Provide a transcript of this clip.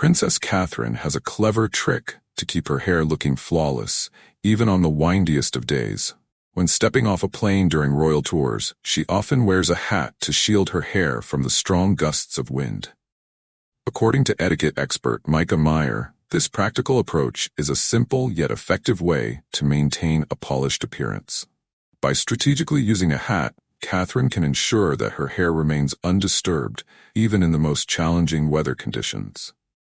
Princess Catherine has a clever trick to keep her hair looking flawless, even on the windiest of days. When stepping off a plane during royal tours, she often wears a hat to shield her hair from the strong gusts of wind. According to etiquette expert Micah Meyer, this practical approach is a simple yet effective way to maintain a polished appearance. By strategically using a hat, Catherine can ensure that her hair remains undisturbed, even in the most challenging weather conditions.